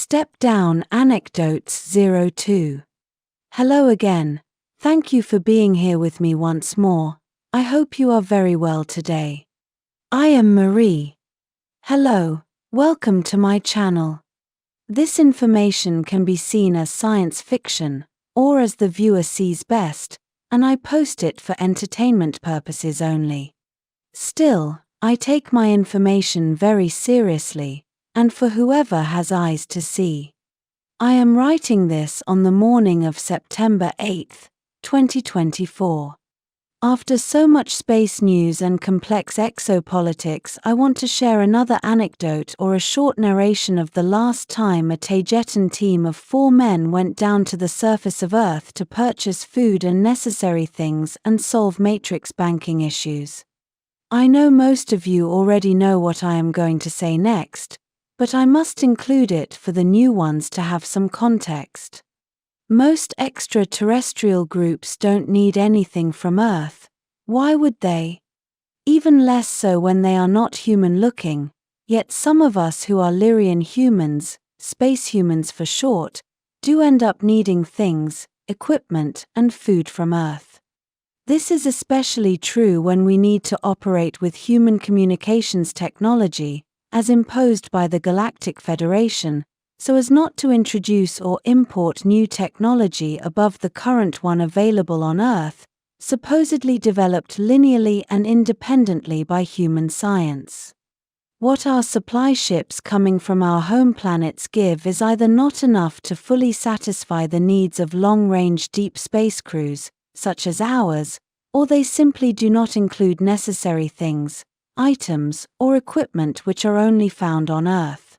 Step Down Anecdotes 02. Hello again. Thank you for being here with me once more. I hope you are very well today. I am Marie. Hello, welcome to my channel. This information can be seen as science fiction, or as the viewer sees best, and I post it for entertainment purposes only. Still, I take my information very seriously, and for whoever has eyes to see. I am writing this on the morning of September 8, 2024. After so much space news and complex exopolitics, I want to share another anecdote or a short narration of the last time a Taygetan team of 4 men went down to the surface of Earth to purchase food and necessary things and solve matrix banking issues. I know most of you already know what I am going to say next, but I must include it for the new ones to have some context. Most extraterrestrial groups don't need anything from Earth. Why would they? Even less so when they are not human-looking, yet some of us who are Lyrian humans, space humans for short, do end up needing things, equipment, and food from Earth. This is especially true when we need to operate with human communications technology, as imposed by the Galactic Federation, so as not to introduce or import new technology above the current one available on Earth, supposedly developed linearly and independently by human science. What our supply ships coming from our home planets give is either not enough to fully satisfy the needs of long-range deep space crews, such as ours, or they simply do not include necessary things, items, or equipment which are only found on Earth.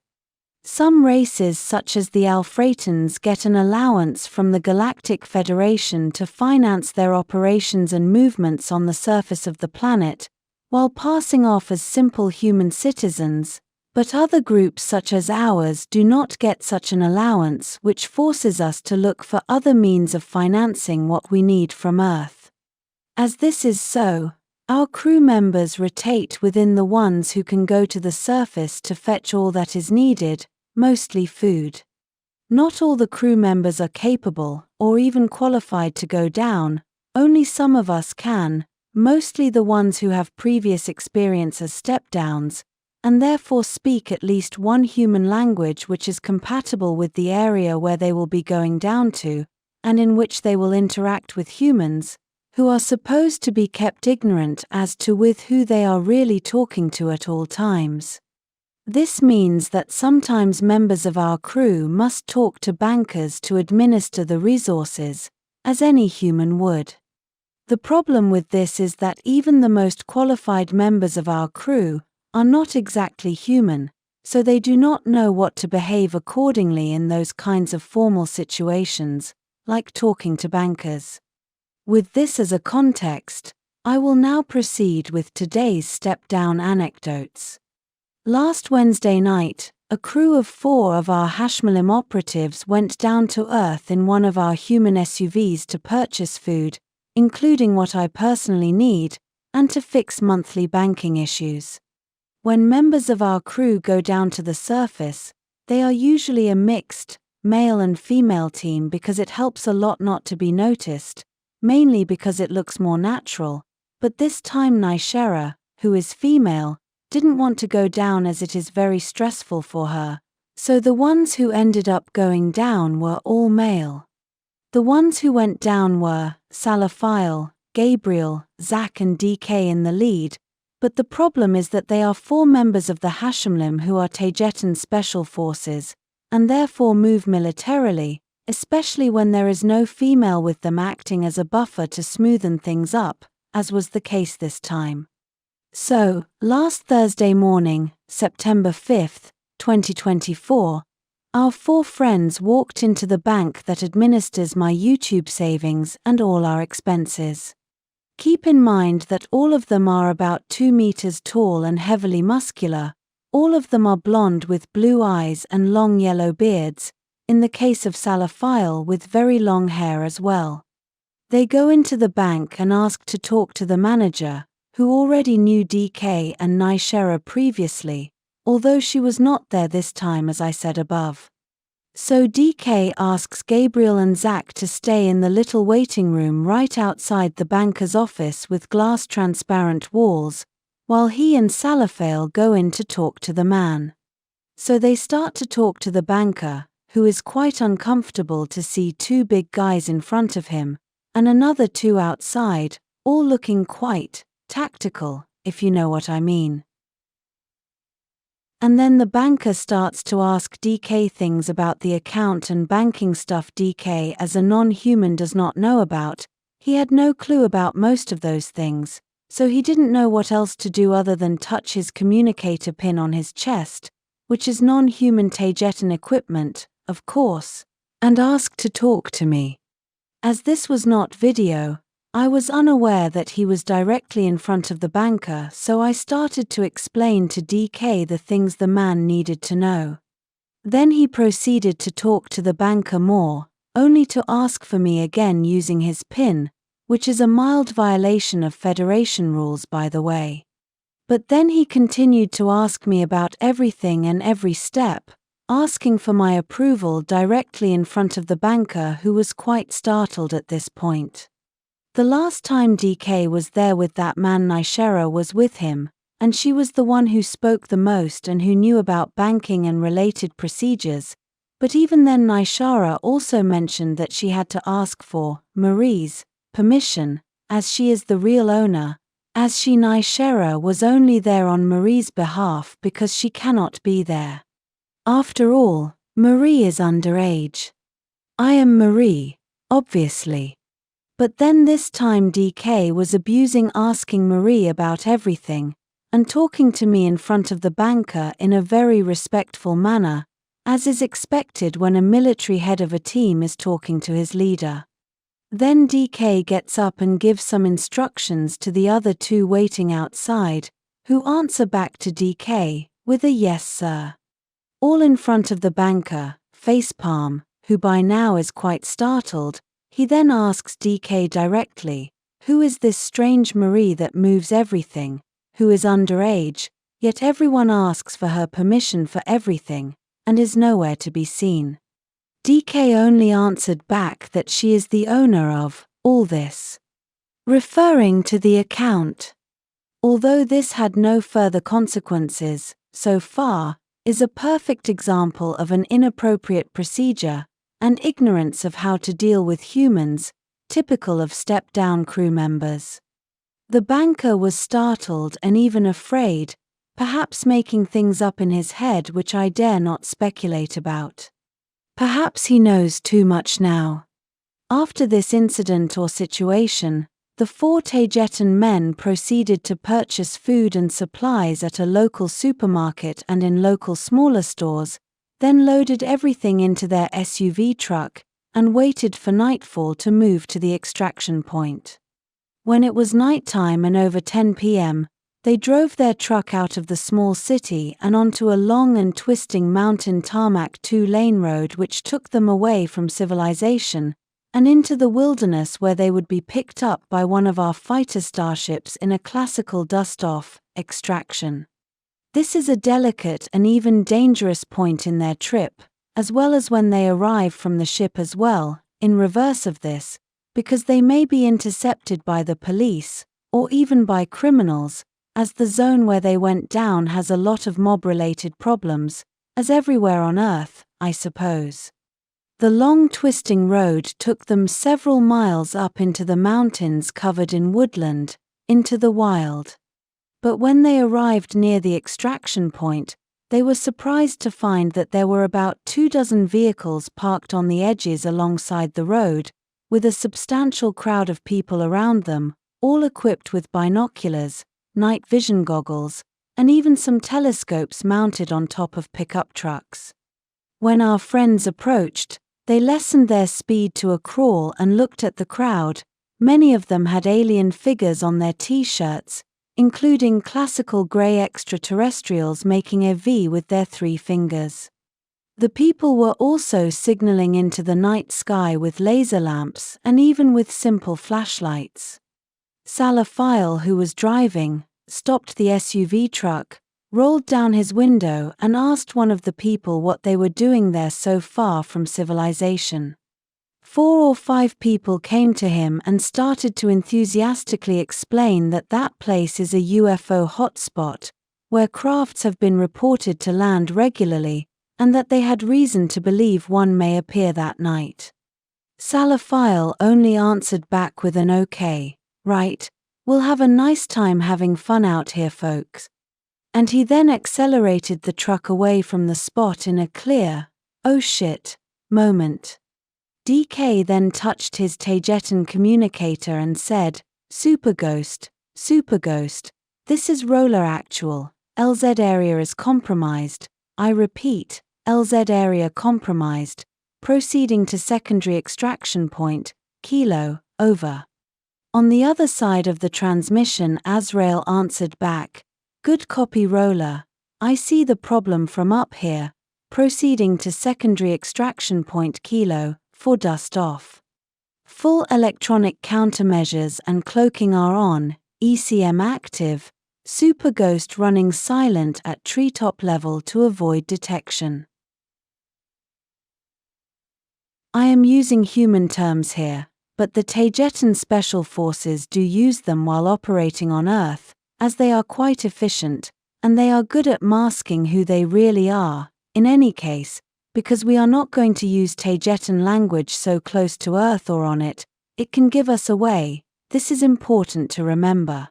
Some races such as the Alphratans get an allowance from the Galactic Federation to finance their operations and movements on the surface of the planet, while passing off as simple human citizens, but other groups such as ours do not get such an allowance, which forces us to look for other means of financing what we need from Earth. As this is so, our crew members rotate within the ones who can go to the surface to fetch all that is needed, mostly food. Not all the crew members are capable, or even qualified to go down, only some of us can, mostly the ones who have previous experience as step-downs, and therefore speak at least one human language which is compatible with the area where they will be going down to, and in which they will interact with humans, who are supposed to be kept ignorant as to with who they are really talking to at all times. This means that sometimes members of our crew must talk to bankers to administer the resources, as any human would. The problem with this is that even the most qualified members of our crew are not exactly human, so they do not know what to behave accordingly in those kinds of formal situations, like talking to bankers. With this as a context, I will now proceed with today's step-down anecdotes. Last Wednesday night, a crew of 4 of our Hashmalim operatives went down to Earth in one of our human SUVs to purchase food, including what I personally need, and to fix monthly banking issues. When members of our crew go down to the surface, they are usually a mixed, male and female team because it helps a lot not to be noticed, mainly because it looks more natural, but this time Nishera, who is female, didn't want to go down as it is very stressful for her, so the ones who ended up going down were all male. The ones who went down were Salafile, Gabriel, Zach and DK in the lead, but the problem is that they are 4 members of the Hashmalim who are Taygetan special forces, and therefore move militarily, especially when there is no female with them acting as a buffer to smoothen things up, as was the case this time. So, last Thursday morning, September 5, 2024, our 4 friends walked into the bank that administers my YouTube savings and all our expenses. Keep in mind that all of them are about 2 meters tall and heavily muscular, all of them are blonde with blue eyes and long yellow beards, in the case of Salafile with very long hair as well. They go into the bank and ask to talk to the manager, who already knew DK and Nishera previously, although she was not there this time as I said above. So DK asks Gabriel and Zach to stay in the little waiting room right outside the banker's office with glass transparent walls, while he and Salafail go in to talk to the man. So they start to talk to the banker, who is quite uncomfortable to see two big guys in front of him, and another two outside, all looking quite tactical, if you know what I mean. And then the banker starts to ask DK things about the account and banking stuff DK as a non-human does not know about. He had no clue about most of those things, so he didn't know what else to do other than touch his communicator pin on his chest, which is non-human Taygetan equipment, of course, and ask to talk to me. As this was not video, I was unaware that he was directly in front of the banker, so I started to explain to DK the things the man needed to know. Then he proceeded to talk to the banker more, only to ask for me again using his PIN, which is a mild violation of Federation rules by the way. But then he continued to ask me about everything and every step, asking for my approval directly in front of the banker, who was quite startled at this point. The last time DK was there with that man, Nishera was with him, and she was the one who spoke the most and who knew about banking and related procedures, but even then Nishera also mentioned that she had to ask for Marie's permission, as she is the real owner, as she Nishera was only there on Marie's behalf because she cannot be there. After all, Marie is underage. I am Marie, obviously. But then this time DK was abusing asking Marie about everything, and talking to me in front of the banker in a very respectful manner, as is expected when a military head of a team is talking to his leader. Then DK gets up and gives some instructions to the other two waiting outside, who answer back to DK with a yes sir. All in front of the banker, facepalm, who by now is quite startled. He then asks DK directly, who is this strange Marie that moves everything, who is underage, yet everyone asks for her permission for everything, and is nowhere to be seen. DK only answered back that she is the owner of all this, referring to the account. Although this had no further consequences, so far, is a perfect example of an inappropriate procedure, and ignorance of how to deal with humans, typical of step-down crew members. The banker was startled and even afraid, perhaps making things up in his head which I dare not speculate about. Perhaps he knows too much now. After this incident or situation, the 4 Taygetan men proceeded to purchase food and supplies at a local supermarket and in local smaller stores, then loaded everything into their SUV truck, and waited for nightfall to move to the extraction point. When it was nighttime and over 10 p.m., they drove their truck out of the small city and onto a long and twisting mountain tarmac 2-lane road which took them away from civilization, and into the wilderness where they would be picked up by one of our fighter starships in a classical dust-off extraction. This is a delicate and even dangerous point in their trip, as well as when they arrive from the ship as well, in reverse of this, because they may be intercepted by the police, or even by criminals, as the zone where they went down has a lot of mob-related problems, as everywhere on Earth, I suppose. The long twisting road took them several miles up into the mountains covered in woodland, into the wild. But when they arrived near the extraction point, they were surprised to find that there were about 24 vehicles parked on the edges alongside the road, with a substantial crowd of people around them, all equipped with binoculars, night vision goggles, and even some telescopes mounted on top of pickup trucks. When our friends approached, they lessened their speed to a crawl and looked at the crowd. Many of them had alien figures on their t-shirts, including classical grey extraterrestrials making a V with their 3 fingers. The people were also signaling into the night sky with laser lamps and even with simple flashlights. Salafail, who was driving, stopped the SUV truck, rolled down his window and asked one of the people what they were doing there so far from civilization. 4 or 5 people came to him and started to enthusiastically explain that that place is a UFO hotspot, where crafts have been reported to land regularly, and that they had reason to believe one may appear that night. Salaphile only answered back with an okay, right, we'll have a nice time having fun out here folks. And he then accelerated the truck away from the spot in a clear, oh shit, moment. DK then touched his Taygetan communicator and said, Super Ghost, this is Roller Actual, LZ area is compromised, I repeat, LZ area compromised, proceeding to secondary extraction point, Kilo, over. On the other side of the transmission Azrael answered back, Good copy Roller, I see the problem from up here, proceeding to secondary extraction point Kilo, for dust off. Full electronic countermeasures and cloaking are on, ECM active, Super Ghost running silent at treetop level to avoid detection. I am using human terms here, but the Taygetan special forces do use them while operating on Earth, as they are quite efficient, and they are good at masking who they really are. In any case, because we are not going to use Taygetan language so close to Earth or on it, it can give us away. This is important to remember.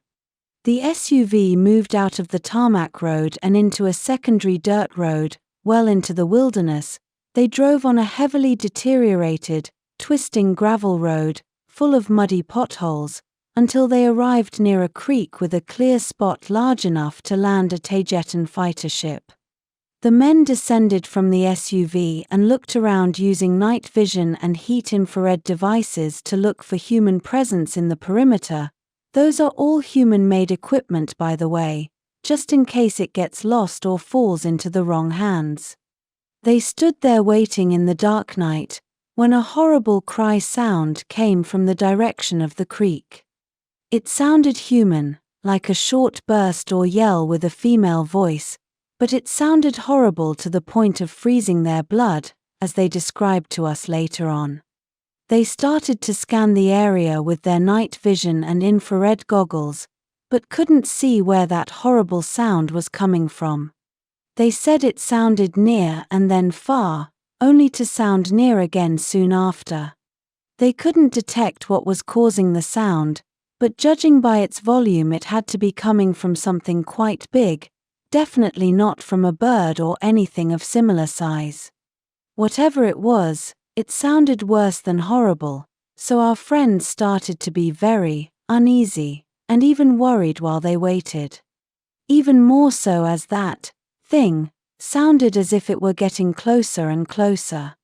The SUV moved out of the tarmac road and into a secondary dirt road, well into the wilderness. They drove on a heavily deteriorated, twisting gravel road, full of muddy potholes, until they arrived near a creek with a clear spot large enough to land a Taygetan fighter ship. The men descended from the SUV and looked around using night vision and heat infrared devices to look for human presence in the perimeter. Those are all human-made equipment, by the way, just in case it gets lost or falls into the wrong hands. They stood there waiting in the dark night, when a horrible cry sound came from the direction of the creek. It sounded human, like a short burst or yell with a female voice, but it sounded horrible to the point of freezing their blood, as they described to us later on. They started to scan the area with their night vision and infrared goggles, but couldn't see where that horrible sound was coming from. They said it sounded near and then far, only to sound near again soon after. They couldn't detect what was causing the sound, but judging by its volume it had to be coming from something quite big, definitely not from a bird or anything of similar size. Whatever it was, it sounded worse than horrible, so our friends started to be very uneasy, and even worried while they waited. Even more so as that thing sounded as if it were getting closer and closer.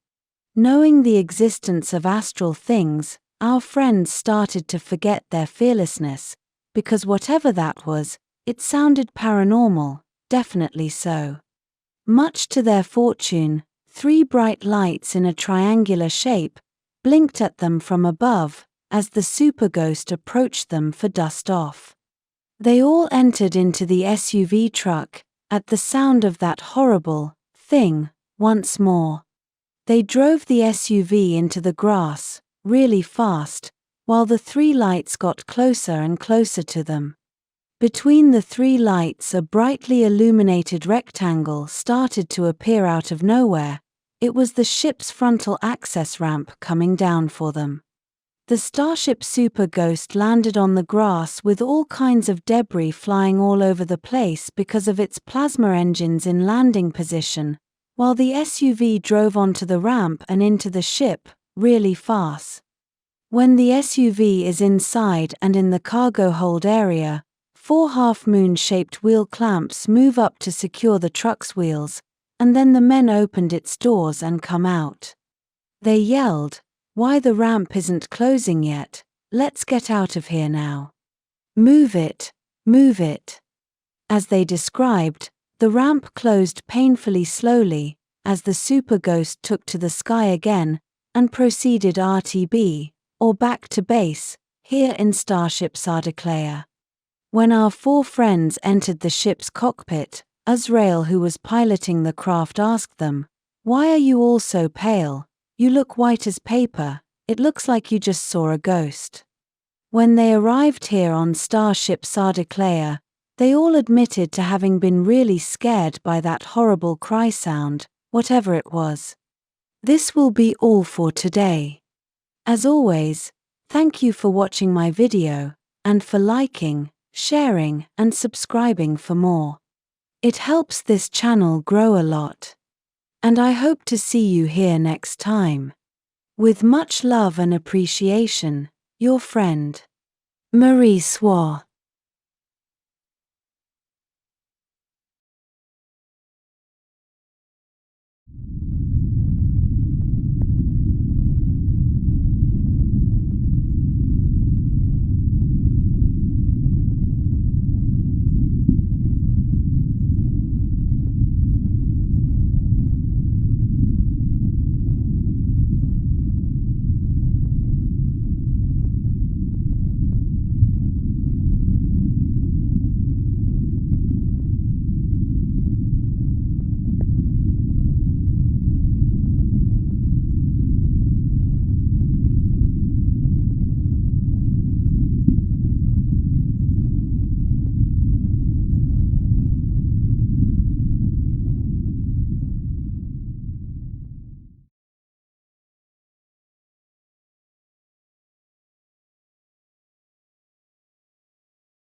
Knowing the existence of astral things, our friends started to forget their fearlessness, because whatever that was, it sounded paranormal, definitely so. Much to their fortune, 3 bright lights in a triangular shape blinked at them from above as the Super Ghost approached them for dust off. They all entered into the SUV truck at the sound of that horrible thing once more. They drove the SUV into the grass, really fast, while the 3 lights got closer and closer to them. Between the 3 lights a brightly illuminated rectangle started to appear out of nowhere. It was the ship's frontal access ramp coming down for them. The Starship Super Ghost landed on the grass with all kinds of debris flying all over the place because of its plasma engines in landing position, while the SUV drove onto the ramp and into the ship, really fast. When the SUV is inside and in the cargo hold area, 4 half-moon-shaped wheel clamps move up to secure the truck's wheels, and then the men opened its doors and come out. They yelled, "Why the ramp isn't closing yet? Let's get out of here now. Move it, move it." As they described, the ramp closed painfully slowly, as the Super Ghost took to the sky again, and proceeded RTB, or back to base, here in Starship Sardaklaya. When our 4 friends entered the ship's cockpit, Azrael, who was piloting the craft, asked them, "Why are you all so pale? You look white as paper, it looks like you just saw a ghost." When they arrived here on Starship Sardaklaya, they all admitted to having been really scared by that horrible cry sound, whatever it was. This will be all for today. As always, thank you for watching my video, and for liking, sharing, and subscribing for more. It helps this channel grow a lot. And I hope to see you here next time. With much love and appreciation, your friend, Marie Swaruu.